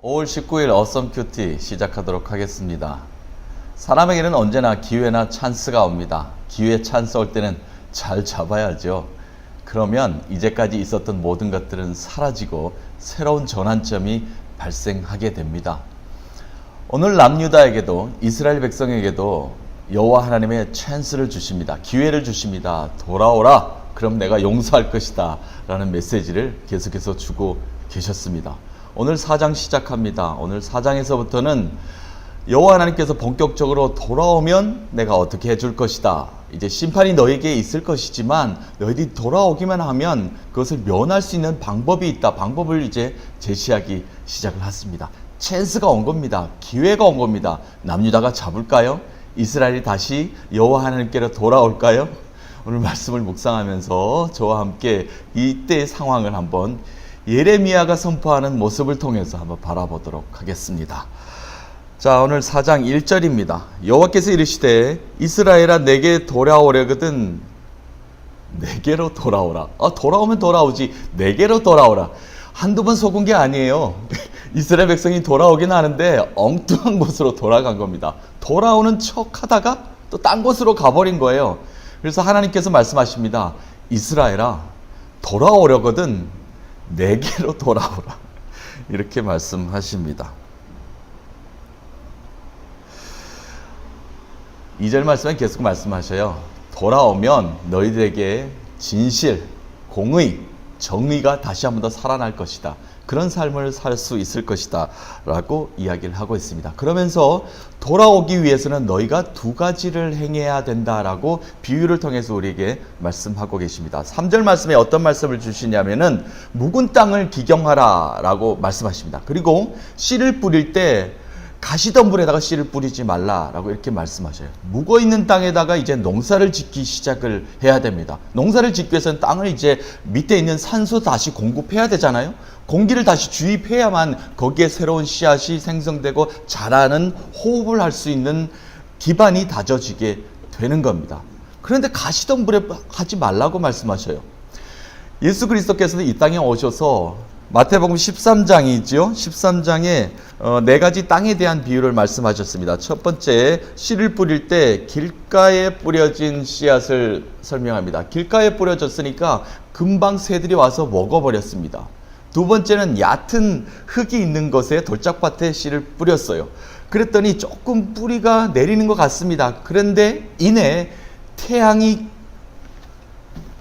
5월 19일 어썸 큐티 시작하도록 하겠습니다. 사람에게는 언제나 기회나 찬스가 옵니다. 기회, 찬스 올 때는 잘 잡아야죠. 그러면 이제까지 있었던 모든 것들은 사라지고 새로운 전환점이 발생하게 됩니다. 오늘 남유다에게도 이스라엘 백성에게도 여호와 하나님의 찬스를 주십니다. 기회를 주십니다. 돌아오라. 그럼 내가 용서할 것이다. 라는 메시지를 계속해서 주고 계셨습니다. 오늘 4장 시작합니다. 오늘 4장에서부터는 여호와 하나님께서 본격적으로 돌아오면 내가 어떻게 해줄 것이다. 이제 심판이 너에게 있을 것이지만 너희들이 돌아오기만 하면 그것을 면할 수 있는 방법이 있다. 방법을 이제 제시하기 시작을 했습니다. 찬스가 온 겁니다. 기회가 온 겁니다. 남유다가 잡을까요? 이스라엘이 다시 여호와 하나님께로 돌아올까요? 오늘 말씀을 묵상하면서 저와 함께 이때의 상황을 한번 예레미야가 선포하는 모습을 통해서 한번 바라보도록 하겠습니다. 자, 오늘 4장 1절입니다. 여호와께서 이르시되 이스라엘아 내게 돌아오려거든 내게로 돌아오라. 돌아오면 돌아오지 내게로 돌아오라. 한두 번 속은 게 아니에요. 이스라엘 백성이 돌아오긴 하는데 엉뚱한 곳으로 돌아간 겁니다. 돌아오는 척 하다가 또 딴 곳으로 가버린 거예요. 그래서 하나님께서 말씀하십니다. 이스라엘아 돌아오려거든 내게로 돌아오라. 이렇게 말씀하십니다. 2절 말씀에 계속 말씀하셔요. 돌아오면 너희들에게 진실, 공의, 정의가 다시 한 번 더 살아날 것이다. 그런 삶을 살 수 있을 것이다 라고 이야기를 하고 있습니다. 그러면서 돌아오기 위해서는 너희가 두 가지를 행해야 된다라고 비유를 통해서 우리에게 말씀하고 계십니다. 3절 말씀에 어떤 말씀을 주시냐면은 묵은 땅을 기경하라 라고 말씀하십니다. 그리고 씨를 뿌릴 때 가시덤불에다가 씨를 뿌리지 말라라고 이렇게 말씀하셔요. 묵어있는 땅에다가 이제 농사를 짓기 시작을 해야 됩니다. 농사를 짓기 위해서는 땅을 이제 밑에 있는 산소 다시 공급해야 되잖아요. 공기를 다시 주입해야만 거기에 새로운 씨앗이 생성되고 자라는 호흡을 할 수 있는 기반이 다져지게 되는 겁니다. 그런데 가시덤불에 하지 말라고 말씀하셔요. 예수 그리스도께서는 이 땅에 오셔서 마태복음 13장이죠. 13장에 네 가지 땅에 대한 비유를 말씀하셨습니다. 첫 번째, 씨를 뿌릴 때 길가에 뿌려진 씨앗을 설명합니다. 길가에 뿌려졌으니까 금방 새들이 와서 먹어버렸습니다. 두 번째는 얕은 흙이 있는 곳에 돌짝밭에 씨를 뿌렸어요. 그랬더니 조금 뿌리가 내리는 것 같습니다. 그런데 이내 태양이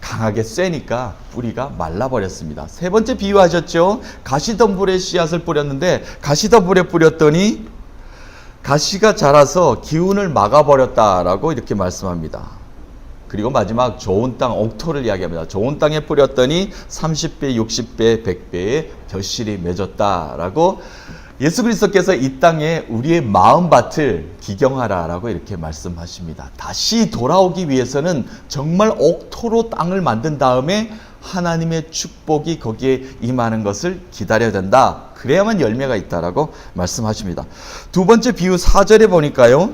강하게 쐬니까 뿌리가 말라버렸습니다. 세 번째 비유하셨죠. 가시덤불에 씨앗을 뿌렸는데 가시덤불에 뿌렸더니 가시가 자라서 기운을 막아버렸다라고 이렇게 말씀합니다. 그리고 마지막 좋은 땅, 옥토를 이야기합니다. 좋은 땅에 뿌렸더니 30배, 60배, 100배의 벼실이 맺었다라고 예수 그리스도께서 이 땅에 우리의 마음밭을 기경하라라고 이렇게 말씀하십니다. 다시 돌아오기 위해서는 정말 옥토로 땅을 만든 다음에 하나님의 축복이 거기에 임하는 것을 기다려야 된다. 그래야만 열매가 있다라고 말씀하십니다. 두 번째 비유 4절에 보니까요.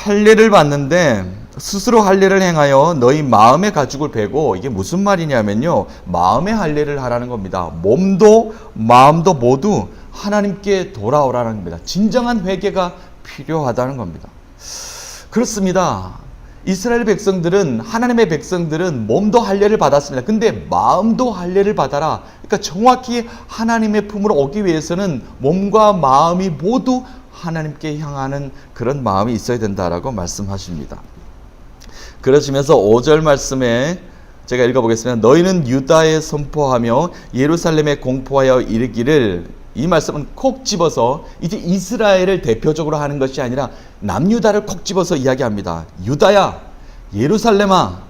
할례를 받는데 스스로 할례를 행하여 너희 마음의 가죽을 베고, 이게 무슨 말이냐면요, 마음의 할례를 하라는 겁니다. 몸도 마음도 모두 하나님께 돌아오라는 겁니다. 진정한 회개가 필요하다는 겁니다. 그렇습니다. 이스라엘 백성들은, 하나님의 백성들은 몸도 할례를 받았습니다. 근데 마음도 할례를 받아라. 그러니까 정확히 하나님의 품으로 오기 위해서는 몸과 마음이 모두 하나님께 향하는 그런 마음이 있어야 된다라고 말씀하십니다. 그러시면서 5절 말씀에 제가 읽어보겠습니다. 너희는 유다에 선포하며 예루살렘에 공포하여 이르기를, 이 말씀은 콕 집어서 이제 이스라엘을 대표적으로 하는 것이 아니라 남유다를 콕 집어서 이야기합니다. 유다야, 예루살렘아,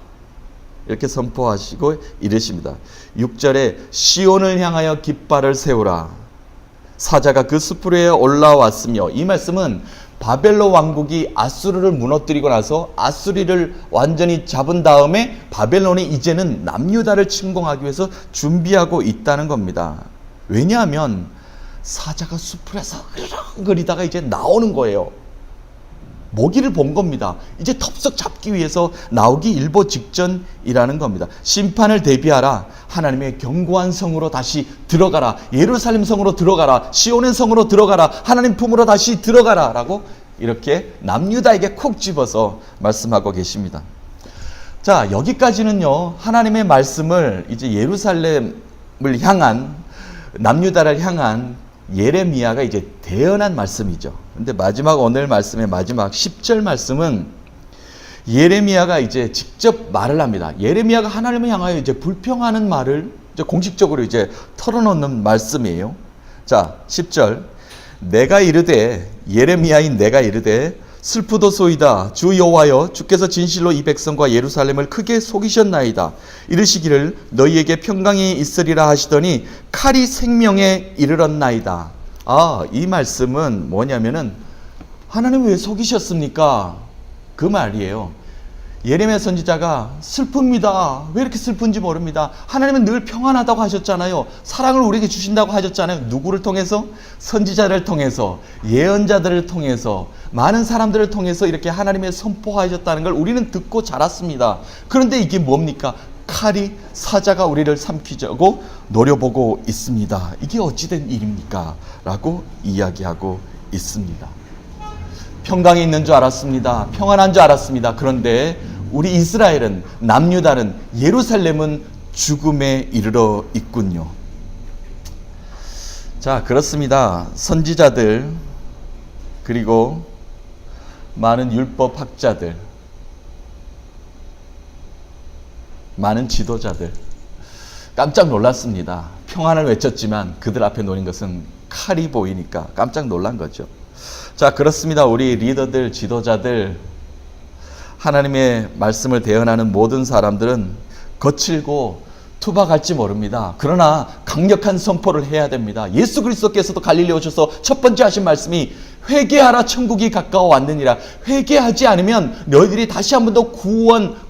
이렇게 선포하시고 이르십니다. 6절에 시온을 향하여 깃발을 세우라. 사자가 그 숲 위에 올라왔으며, 이 말씀은 바벨론 왕국이 아수르를 무너뜨리고 나서 아수리를 완전히 잡은 다음에 바벨론이 이제는 남유다를 침공하기 위해서 준비하고 있다는 겁니다. 왜냐하면 사자가 숲에서 흐르렁거리다가 이제 나오는 거예요. 모기를 본 겁니다. 이제 덥석 잡기 위해서 나오기 일보 직전이라는 겁니다. 심판을 대비하라. 하나님의 견고한 성으로 다시 들어가라. 예루살렘 성으로 들어가라. 시온의 성으로 들어가라. 하나님 품으로 다시 들어가라. 라고 이렇게 남유다에게 콕 집어서 말씀하고 계십니다. 자, 여기까지는요, 하나님의 말씀을 이제 예루살렘을 향한, 남유다를 향한 예레미야가 이제 대언한 말씀이죠. 근데 오늘 말씀의 마지막 10절 말씀은 예레미야가 이제 직접 말을 합니다. 예레미야가 하나님을 향하여 이제 불평하는 말을 이제 공식적으로 이제 털어놓는 말씀이에요. 자, 10절. 예레미야인 내가 이르되 슬프도소이다. 주 여호와여, 주께서 진실로 이 백성과 예루살렘을 크게 속이셨나이다. 이르시기를 너희에게 평강이 있으리라 하시더니 칼이 생명에 이르렀나이다. 이 말씀은 뭐냐면은 하나님 왜 속이셨습니까? 그 말이에요. 예레미야 선지자가 슬픕니다. 왜 이렇게 슬픈지 모릅니다. 하나님은 늘 평안하다고 하셨잖아요. 사랑을 우리에게 주신다고 하셨잖아요. 누구를 통해서? 선지자를 통해서, 예언자들을 통해서, 많은 사람들을 통해서 이렇게 하나님의 선포하셨다는 걸 우리는 듣고 자랐습니다. 그런데 이게 뭡니까? 칼이, 사자가 우리를 삼키자고 노려보고 있습니다. 이게 어찌된 일입니까? 라고 이야기하고 있습니다. 평강이 있는 줄 알았습니다. 평안한 줄 알았습니다. 그런데 우리 이스라엘은, 남유다는, 예루살렘은 죽음에 이르러 있군요. 자, 그렇습니다. 선지자들, 그리고 많은 율법학자들, 많은 지도자들 깜짝 놀랐습니다. 평안을 외쳤지만 그들 앞에 놓인 것은 칼이 보이니까 깜짝 놀란 거죠. 자, 그렇습니다. 우리 리더들, 지도자들, 하나님의 말씀을 대언하는 모든 사람들은 거칠고 투박할지 모릅니다. 그러나 강력한 선포를 해야 됩니다. 예수 그리스도께서도 갈릴리에 오셔서 첫 번째 하신 말씀이 회개하라, 천국이 가까워 왔느니라. 회개하지 않으면 너희들이 다시 한 번 더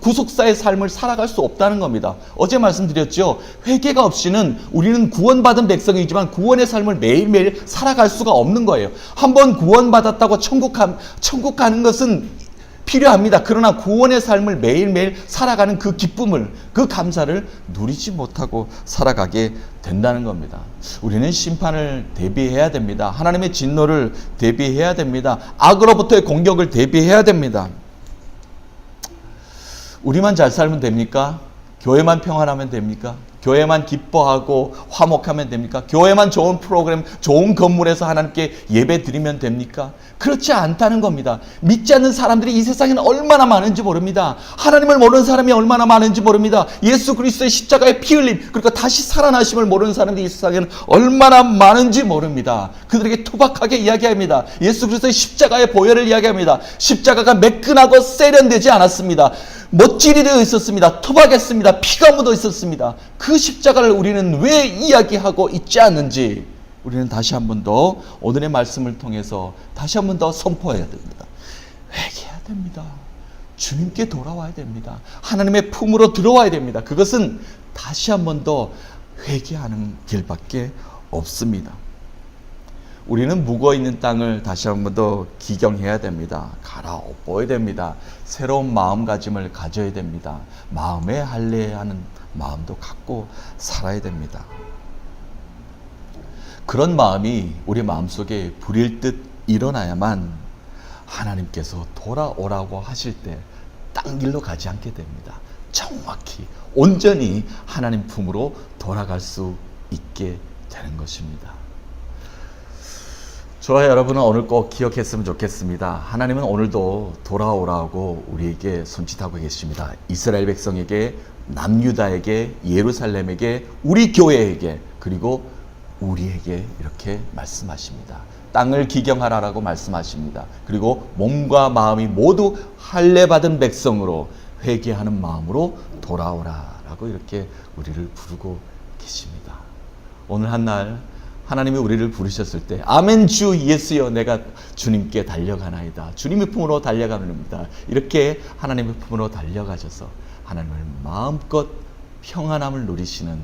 구속사의 삶을 살아갈 수 없다는 겁니다. 어제 말씀드렸죠. 회개가 없이는 우리는 구원받은 백성이지만 구원의 삶을 매일매일 살아갈 수가 없는 거예요. 한번 구원받았다고 천국 가는 것은 필요합니다. 그러나 구원의 삶을 매일매일 살아가는 그 기쁨을, 그 감사를 누리지 못하고 살아가게 된다는 겁니다. 우리는 심판을 대비해야 됩니다. 하나님의 진노를 대비해야 됩니다. 악으로부터의 공격을 대비해야 됩니다. 우리만 잘 살면 됩니까? 교회만 평안하면 됩니까? 교회만 기뻐하고 화목하면 됩니까? 교회만 좋은 프로그램, 좋은 건물에서 하나님께 예배 드리면 됩니까? 그렇지 않다는 겁니다. 믿지 않는 사람들이 이 세상에는 얼마나 많은지 모릅니다. 하나님을 모르는 사람이 얼마나 많은지 모릅니다. 예수 그리스도의 십자가의 피 흘림, 그러니까 다시 살아나심을 모르는 사람들이 이 세상에는 얼마나 많은지 모릅니다. 그들에게 투박하게 이야기합니다. 예수 그리스도의 십자가의 보혈을 이야기합니다. 십자가가 매끈하고 세련되지 않았습니다. 못질이 되어 있었습니다. 투박했습니다. 피가 묻어 있었습니다. 그 십자가를 우리는 왜 이야기하고 있지 않는지 우리는 다시 한 번 더 오늘의 말씀을 통해서 다시 한 번 더 선포해야 됩니다. 회개해야 됩니다. 주님께 돌아와야 됩니다. 하나님의 품으로 들어와야 됩니다. 그것은 다시 한 번 더 회개하는 길밖에 없습니다. 우리는 묵어있는 땅을 다시 한 번 더 기경해야 됩니다. 갈아엎어야 됩니다. 새로운 마음가짐을 가져야 됩니다. 마음에 할례하는 마음도 갖고 살아야 됩니다. 그런 마음이 우리 마음속에 불일 듯 일어나야만 하나님께서 돌아오라고 하실 때 딴 길로 가지 않게 됩니다. 정확히 온전히 하나님 품으로 돌아갈 수 있게 되는 것입니다. 저와 여러분은 오늘 꼭 기억했으면 좋겠습니다. 하나님은 오늘도 돌아오라고 우리에게 손짓하고 계십니다. 이스라엘 백성에게, 남유다에게, 예루살렘에게, 우리 교회에게, 그리고 우리에게 이렇게 말씀하십니다. 땅을 기경하라라고 말씀하십니다. 그리고 몸과 마음이 모두 할례받은 백성으로 회개하는 마음으로 돌아오라라고 이렇게 우리를 부르고 계십니다. 오늘 한날 하나님이 우리를 부르셨을 때 아멘 주 예수여 내가 주님께 달려가나이다. 주님의 품으로 달려갑니다. 이렇게 하나님의 품으로 달려가셔서 하나님을 마음껏 평안함을 누리시는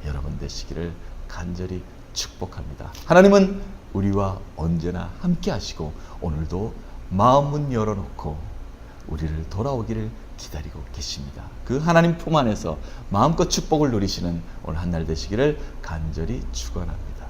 여러분 되시기를 간절히 축복합니다. 하나님은 우리와 언제나 함께 하시고 오늘도 마음문 열어놓고 우리를 돌아오기를 기다리고 계십니다. 그 하나님 품 안에서 마음껏 축복을 누리시는 오늘 한 날 되시기를 간절히 축원합니다.